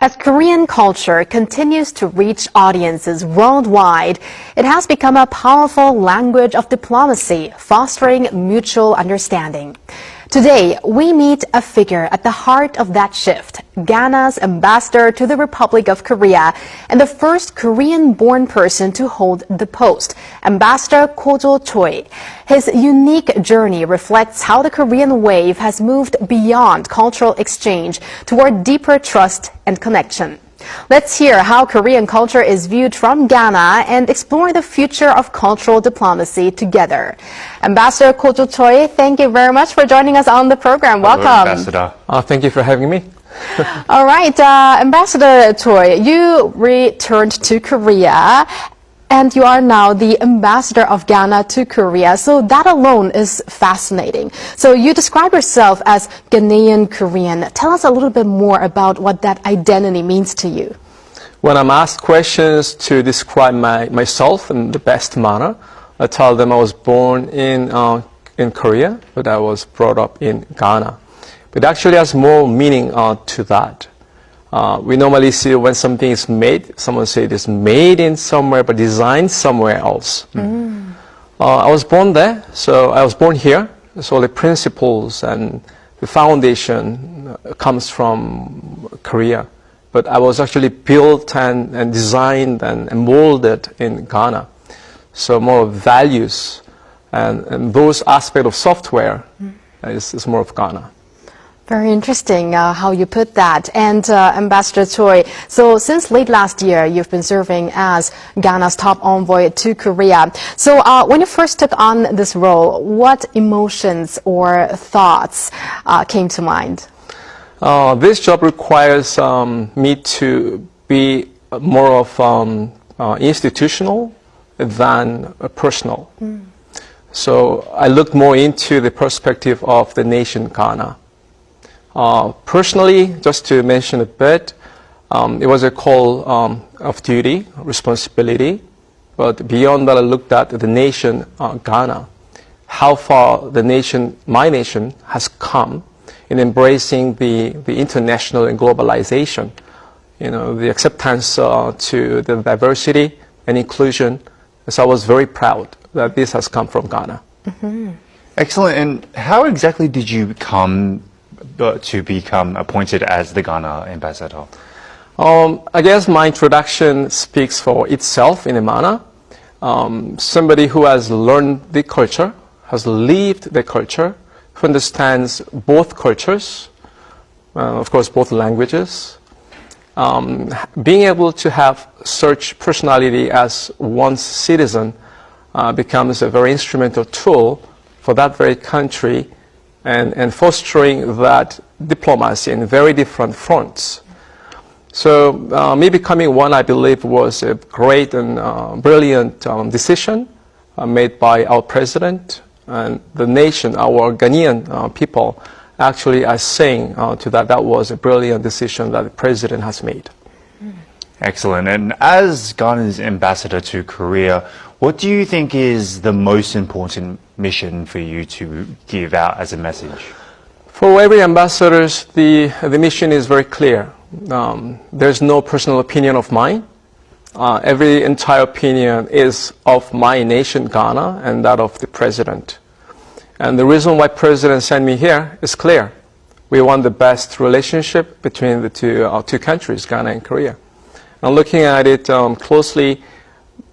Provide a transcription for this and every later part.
As Korean culture continues to reach audiences worldwide, it has become a powerful language of diplomacy, fostering mutual understanding. Today, we meet a figure at the heart of that shift, Ghana's ambassador to the Republic of Korea and the first Korean-born person to hold the post, Ambassador Kojo Choi. His unique journey reflects how the Korean wave has moved beyond cultural exchange toward deeper trust and connection. Let's hear how Korean culture is viewed from Ghana and explore the future of cultural diplomacy together. Ambassador Kojo Choi, thank you very much for joining us on the program. Welcome. Hello, Ambassador. Thank you for having me. All right, Ambassador Choi, you returned to Korea and you are now the ambassador of Ghana to Korea. So that alone is fascinating. So you describe yourself as Ghanaian Korean. Tell us a little bit more about what that identity means to you. When I'm asked questions to describe myself in the best manner, I tell them I was born in Korea, but I was brought up in Ghana. But actually has more meaning to that. We normally see when something is made, someone say it is made in somewhere but designed somewhere else. I was born there, so I was born here. So the principles and the foundation comes from Korea. But I was actually built and designed and molded in Ghana. So more of values and those aspects of software is more of Ghana. Very interesting how you put that. And Ambassador Choi, so since late last year, you've been serving as Ghana's top envoy to Korea. So when you first took on this role, what emotions or thoughts came to mind? This job requires me to be more of institutional than personal. So I looked more into the perspective of the nation Ghana. Personally, just to mention a bit, it was a call of duty, responsibility. But beyond that, I looked at the nation Ghana, how far the nation, my nation, has come in embracing the international and globalization. You know, the acceptance to the diversity and inclusion. So I was very proud that this has come from Ghana. Excellent. And how exactly did you come to become appointed as the Ghana ambassador? I guess my introduction speaks for itself in a manner. Somebody who has learned the culture, has lived the culture, who understands both cultures, of course both languages. Being able to have such personality as one's citizen becomes a very instrumental tool for that very country and fostering that diplomacy in very different fronts. So me becoming one, I believe, was a great and brilliant decision made by our president and the nation, our Ghanaian people actually are saying to that was a brilliant decision that the president has made. Excellent. And as Ghana's ambassador to Korea, what do you think is the most important mission for you to give out as a message? For every ambassador, the mission is very clear. There's no personal opinion of mine. Every entire opinion is of my nation, Ghana, and that of the president. And the reason why president sent me here is clear. We want the best relationship between the two countries, Ghana and Korea. Now looking at it closely,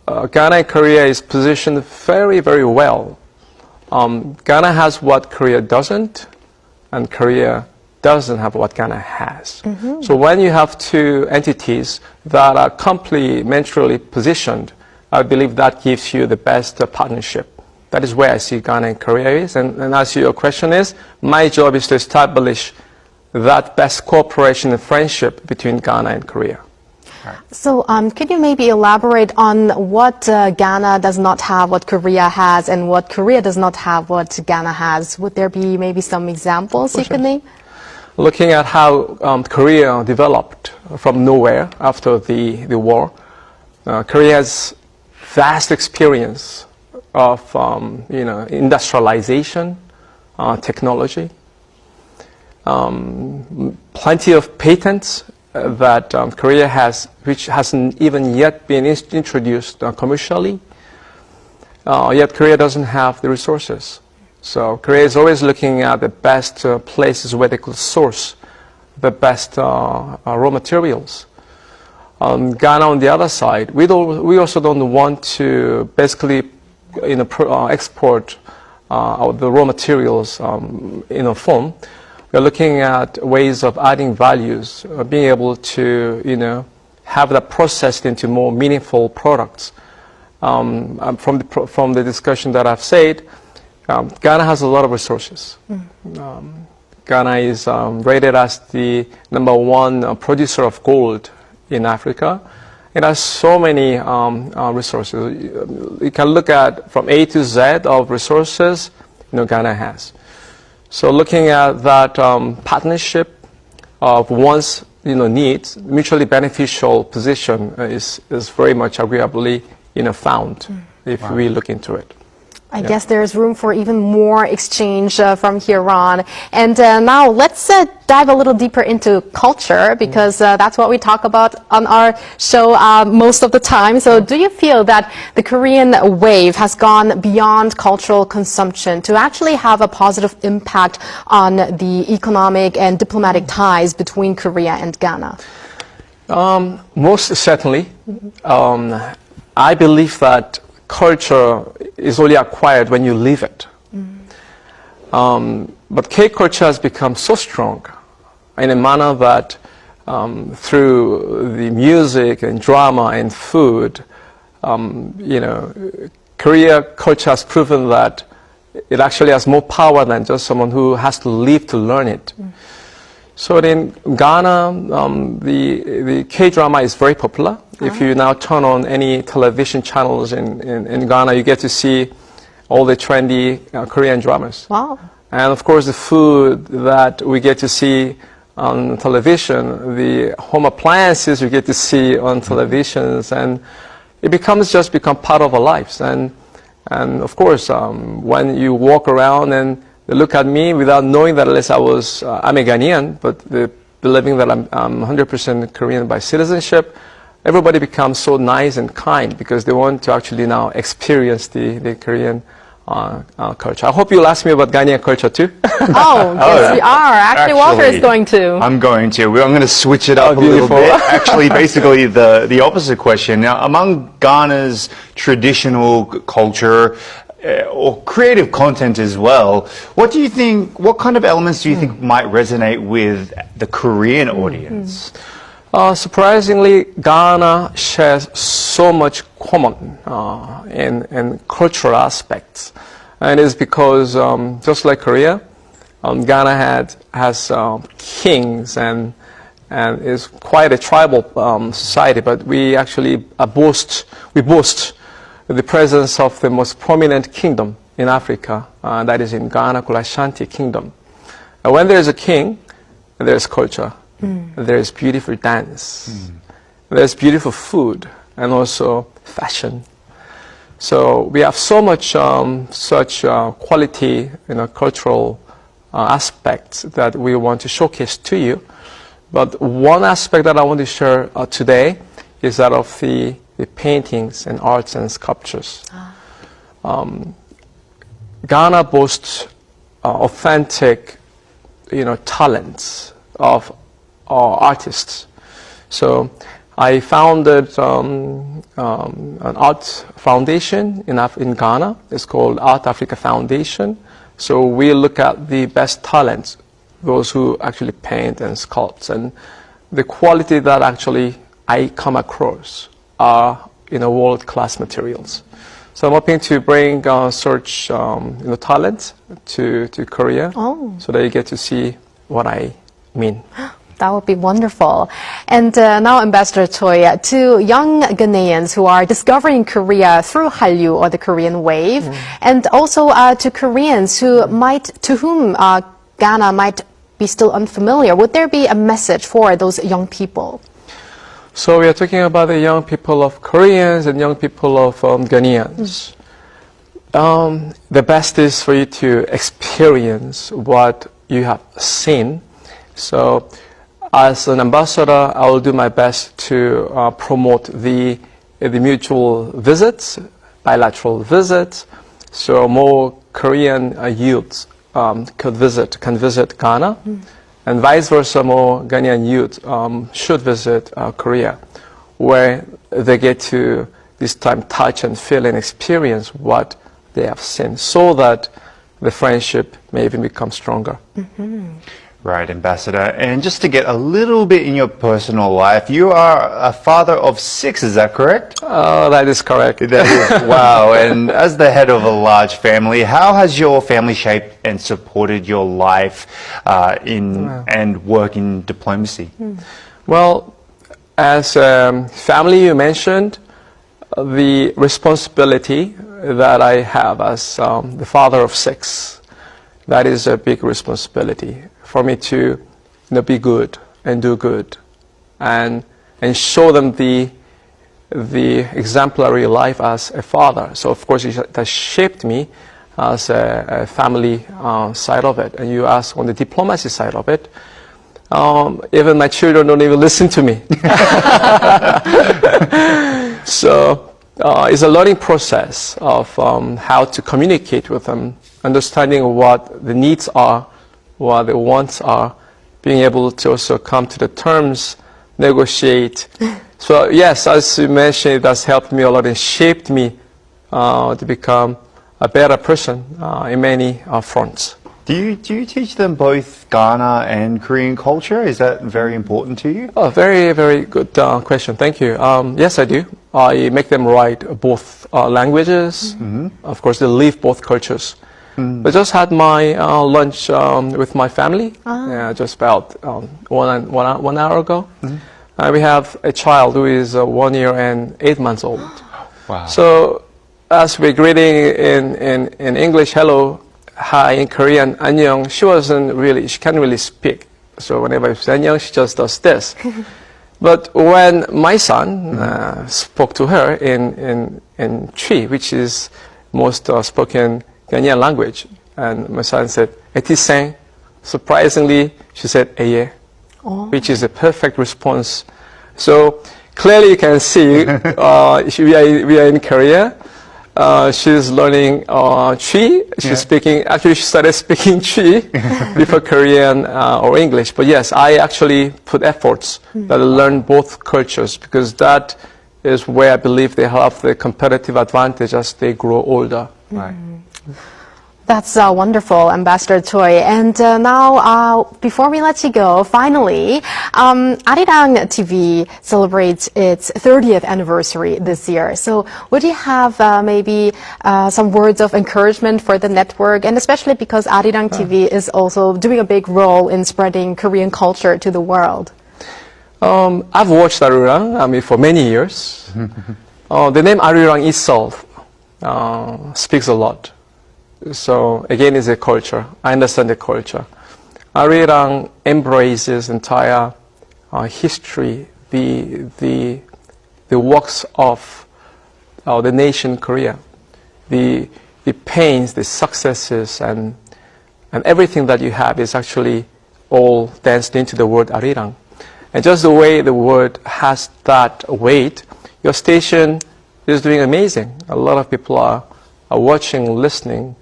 Ghana and Korea is positioned very, very well. Ghana has what Korea doesn't, and Korea doesn't have what Ghana has. So when you have two entities that are complementarily positioned, I believe that gives you the best partnership. That is where I see Ghana and Korea is. And as your question is, my job is to establish that best cooperation and friendship between Ghana and Korea. So could you maybe elaborate on what Ghana does not have, what Korea has, and what Korea does not have, what Ghana has? Would there be maybe some examples you could name? Looking at how Korea developed from nowhere after the war, Korea has vast experience of industrialization, technology, plenty of patents that Korea has, which hasn't even yet been introduced commercially. Yet Korea doesn't have the resources. So Korea is always looking at the best places where they could source the best raw materials. Ghana, on the other side, we also don't want to basically export the raw materials in a form. We're looking at ways of adding values, being able to have that processed into more meaningful products. From the discussion that I've said, Ghana has a lot of resources. Ghana is rated as the #1 producer of gold in Africa. It has so many resources. You can look at from A to Z of resources, Ghana has. So looking at that partnership of one's needs, mutually beneficial position is very much agreeably found if we look into it. I guess there's room for even more exchange from here on. And now let's dive a little deeper into culture, because that's what we talk about on our show most of the time. So do you feel that the Korean wave has gone beyond cultural consumption to actually have a positive impact on the economic and diplomatic ties between Korea and Ghana? Most certainly. I believe that culture is only acquired when you live it. But K-culture has become so strong in a manner that through the music and drama and food, Korea culture has proven that it actually has more power than just someone who has to live to learn it. So in Ghana, the K-drama is very popular. If you now turn on any television channels in Ghana, you get to see all the trendy Korean dramas. Wow. And of course, the food that we get to see on television, the home appliances you get to see on televisions, and it become part of our lives. And of course, when you walk around and they look at me without knowing that unless I'm a Ghanaian, but believing that I'm 100% Korean by citizenship, everybody becomes so nice and kind because they want to actually now experience the Korean culture. I hope you'll ask me about Ghanaian culture too. Oh, yes, we are. Actually, Walter is going to. I'm going to. I'm going to switch it up a little bit. Actually, basically the opposite question. Now, among Ghana's traditional culture, or creative content as well, what kind of elements do you think might resonate with the Korean audience? Surprisingly, Ghana shares so much common in cultural aspects. And it's because, just like Korea, Ghana has kings and is quite a tribal society, but we actually boast the presence of the most prominent kingdom in Africa, that is in Ghana, called Ashanti Kingdom. When there is a king, there is culture. There is beautiful dance. There's beautiful food and also fashion. So we have so much such quality cultural aspects that we want to showcase to you. But one aspect that I want to share today is that of the paintings and arts and sculptures. Ghana boasts authentic, talents of artists. So I founded an art foundation in Ghana. It's called Art Africa Foundation. So we look at the best talents, those who actually paint and sculpt, and the quality that actually I come across are world-class materials. So I'm hoping to bring such talent to Korea, so that you get to see what I mean. That would be wonderful. And now, Ambassador Choi, to young Ghanaians who are discovering Korea through Hallyu or the Korean wave, and also to Koreans to whom Ghana might be still unfamiliar, would there be a message for those young people? So we are talking about the young people of Koreans and young people of Ghanaians. The best is for you to experience what you have seen. So As an ambassador, I will do my best to promote the mutual visits, bilateral visits, so more Korean youths can visit Ghana, and vice versa, more Ghanaian youth should visit Korea, where they get to this time touch and feel and experience what they have seen, so that the friendship may even become stronger. Right, Ambassador. And just to get a little bit in your personal life, you are a father of 6, is that correct? That is correct. That is, wow. And as the head of a large family, how has your family shaped and supported your life and work in diplomacy? Well, as family, you mentioned, the responsibility that I have as the father of 6, that is a big responsibility for me to be good and do good and show them the exemplary life as a father. So of course it has shaped me as a family side of it. And you ask on the diplomacy side of it, even my children don't even listen to me. So it's a learning process of how to communicate with them, understanding what the needs are, what the wants are, being able to also come to the terms, negotiate. So yes, as you mentioned, it has helped me a lot and shaped me to become a better person in many fronts. Do you teach them both Ghana and Korean culture? Is that very important to you? Oh, very, very good question. Thank you. Yes, I do. I make them write both languages. Of course, they live both cultures. I just had my lunch with my family just about 1 hour ago. We have a child who is 1 year and 8 months old. Wow. So as we're greeting in English, hello, hi, in Korean, 안녕, she can't really speak. So whenever I say 안녕, she just does this. But when my son spoke to her in Chi, which is most spoken Ghanaian language, and my son said, "Etiseng." Surprisingly, she said, "Eye," which is a perfect response. So clearly, you can see we are in Korea. She's learning Chi. She's speaking. Actually, she started speaking Chi before Korean or English. But yes, I actually put efforts that I learn both cultures, because that is where I believe they have the competitive advantage as they grow older. Right. That's wonderful, Ambassador Choi. And now, before we let you go, finally, Arirang TV celebrates its 30th anniversary this year. So would you have maybe some words of encouragement for the network, and especially because Arirang TV is also doing a big role in spreading Korean culture to the world? I've watched Arirang, for many years. The name Arirang itself speaks a lot. So again, it's a culture. I understand the culture. Arirang embraces entire history, the works of the nation Korea, the pains, the successes, and everything that you have is actually all danced into the word Arirang. And just the way the word has that weight, your station is doing amazing. A lot of people are watching, listening.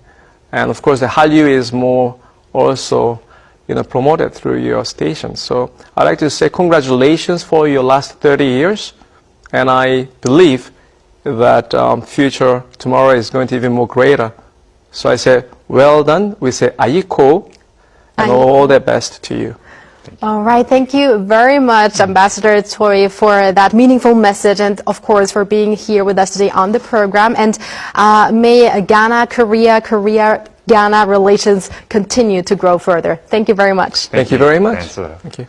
And of course, the Hallyu is more also, promoted through your station. So I'd like to say congratulations for your last 30 years. And I believe that future tomorrow is going to be even more greater. So I say, well done. We say, Ayiko, and all the best to you. All right. Thank you very much, Ambassador Choi, for that meaningful message, and of course for being here with us today on the program. And may Ghana, Korea, Ghana relations continue to grow further. Thank you very much. Thank you very much. Thank you.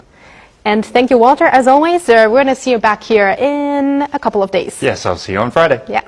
And thank you, Walter. As always, we're going to see you back here in a couple of days. Yes, I'll see you on Friday. Yeah.